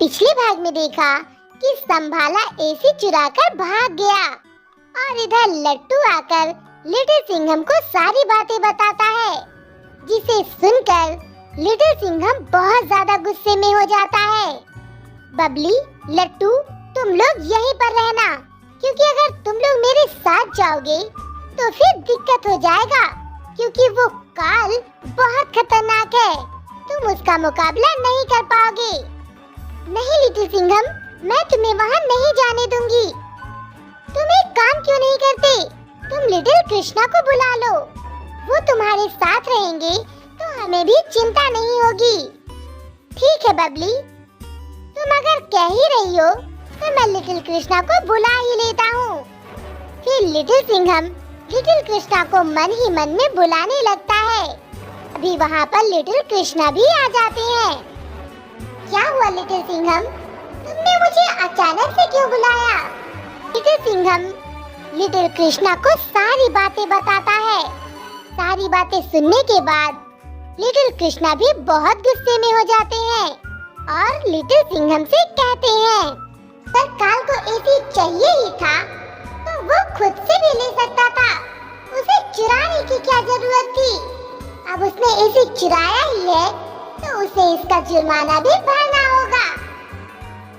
पिछले भाग में देखा कि संभाला एसी चुराकर भाग गया और इधर लट्टू आकर लिटिल सिंघम को सारी बातें बताता है, जिसे सुनकर लिटिल सिंघम बहुत ज्यादा गुस्से में हो जाता है। बबली, लट्टू, तुम लोग यहीं पर रहना, क्योंकि अगर तुम लोग मेरे साथ जाओगे तो फिर दिक्कत हो जाएगा, क्योंकि वो काल बहुत खतरनाक है। तुम उसका मुकाबला नहीं कर पाओगे। नहीं लिटिल सिंघम, मैं तुम्हें वहाँ नहीं जाने दूंगी। तुम एक काम क्यों नहीं करते? तुम लिटिल कृष्णा को बुला लो, वो तुम्हारे साथ रहेंगे तो हमें भी चिंता नहीं होगी। ठीक है बबली, तुम अगर कह ही रही हो तो मैं लिटिल कृष्णा को बुला ही लेता हूँ। फिर लिटिल सिंघम लिटिल कृष्णा को मन ही मन में बुलाने लगता है। अभी वहाँ पर लिटिल कृष्णा भी आ जाते हैं। क्या हुआ लिटिल सिंघम, तुमने मुझे अचानक से क्यों बुलाया? लिटिल सिंघम लिटिल कृष्णा को सारी बातें बताता है। सारी बातें सुनने के बाद लिटिल कृष्णा भी बहुत गुस्से में हो जाते हैं और लिटिल सिंघम से कहते हैं, पर काल को एसी चाहिए ही था तो वो खुद से भी ले सकता था, उसे चुराने की क्या जरूरत थी? अब उसने एसी चुराया ही है तो उसे इसका जुर्माना भी भरना होगा।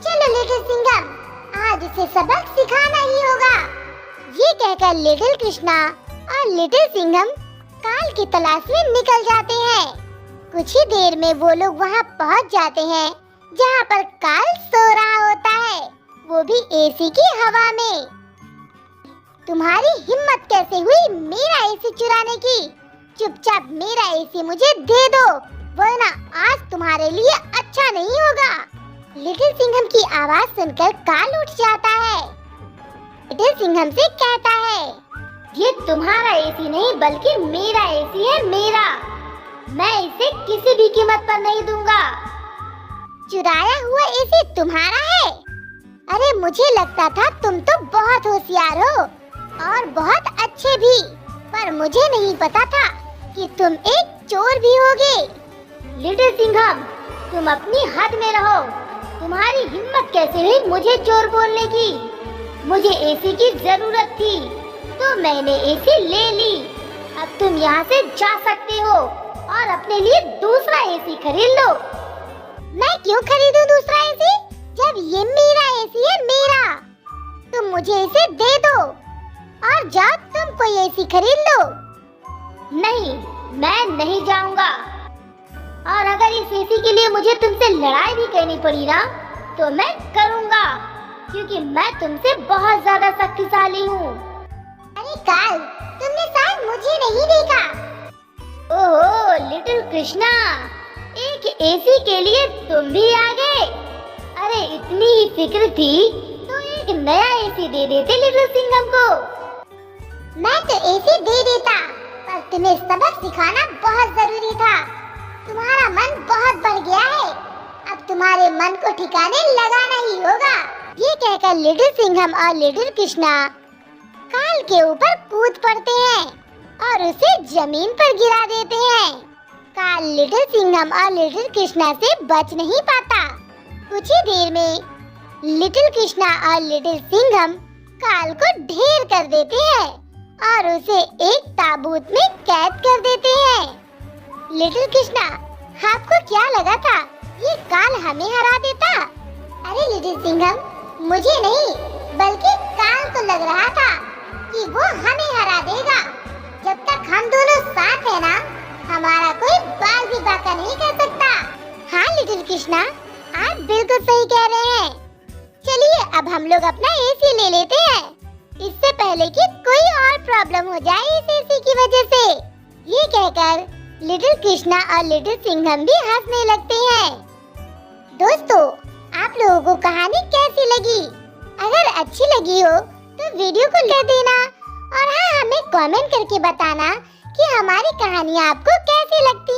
चलो लिटिल सिंघम, आज उसे सबक सिखाना ही होगा। ये कहकर लिटिल कृष्णा और लिटिल सिंघम काल की तलाश में निकल जाते हैं। कुछ ही देर में वो लोग वहाँ पहुँच जाते हैं जहाँ पर काल सो रहा होता है, वो भी एसी की हवा में। तुम्हारी हिम्मत कैसे हुई मेरा एसी चुराने की? चुपचाप मेरा एसी मुझे दे दो, वरना आज तुम्हारे लिए अच्छा नहीं होगा। लिटिल सिंघम की आवाज सुनकर काल उठ जाता है। लिटिल सिंघम से कहता है, ये तुम्हारा एसी नहीं बल्कि मेरा एसी है, मेरा। मैं इसे किसी भी कीमत पर नहीं दूंगा। चुराया हुआ एसी तुम्हारा है? अरे मुझे लगता था तुम तो बहुत होशियार हो और बहुत अच्छे भी, पर मुझे नहीं पता था कि तुम एक चोर भी होगे। लिटिल सिंघम, तुम अपनी हद में रहो। तुम्हारी हिम्मत कैसे हुई मुझे चोर बोलने की? मुझे एसी की जरूरत थी तो मैंने एसी ले ली। अब तुम यहाँ से जा सकते हो और अपने लिए दूसरा एसी खरीद लो। मैं क्यों खरीदूं दूसरा एसी जब ये मेरा एसी है, मेरा? तुम मुझे इसे दे दो और जाओ तुम कोई एसी खरीद लो। नहीं, मैं नहीं जाऊंगा, और अगर इस एसी के लिए मुझे तुमसे लड़ाई भी करनी पड़ी ना तो मैं करूंगा, क्योंकि मैं तुमसे बहुत ज्यादा शक्तिशाली हूँ। अरे काल, तुमने शायद मुझे नहीं देखा। ओहो लिटिल कृष्णा, एक एसी के लिए तुम भी आ गए। अरे इतनी ही फिक्र थी तो एक नया एसी दे देते लिटिल सिंघम को। मैं तो एसी दे देता, पर तुम्हें सबक सिखाना बहुत जरूरी था। तुम्हारा मन बहुत बढ़ गया है, अब तुम्हारे मन को ठिकाने लगाना ही होगा। ये कहकर लिटिल सिंघम और लिटिल कृष्णा काल के ऊपर कूद पड़ते हैं और उसे जमीन पर गिरा देते हैं। काल लिटिल सिंघम और लिटिल कृष्णा से बच नहीं पाता। कुछ ही देर में लिटिल कृष्णा और लिटिल सिंघम काल को ढेर कर देते हैं और उसे एक ताबूत में कैद कर देते हैं। लिटिल कृष्णा, आपको क्या लगा था ये काल हमें हरा देता? अरे लिटिल सिंघम, मुझे नहीं बल्कि काल को लग रहा था कि वो हमें हरा देगा। जब तक हम दोनों साथ हैं ना, हमारा कोई बाल भी बांका नहीं कर सकता। हाँ लिटिल कृष्णा, आप बिल्कुल सही कह रहे हैं। चलिए अब हम लोग अपना एसी ले लेते हैं, इससे पहले कि कोई और प्रॉब्लम हो जाए इस एसी की वजह से। ये कहकर लिटिल कृष्णा और लिटिल सिंघम भी हंसने लगते हैं। दोस्तों, आप लोगों को कहानी कैसी लगी? अगर अच्छी लगी हो तो वीडियो को कर देना और हाँ, हमें कमेंट करके बताना कि हमारी कहानियाँ आपको कैसी लगती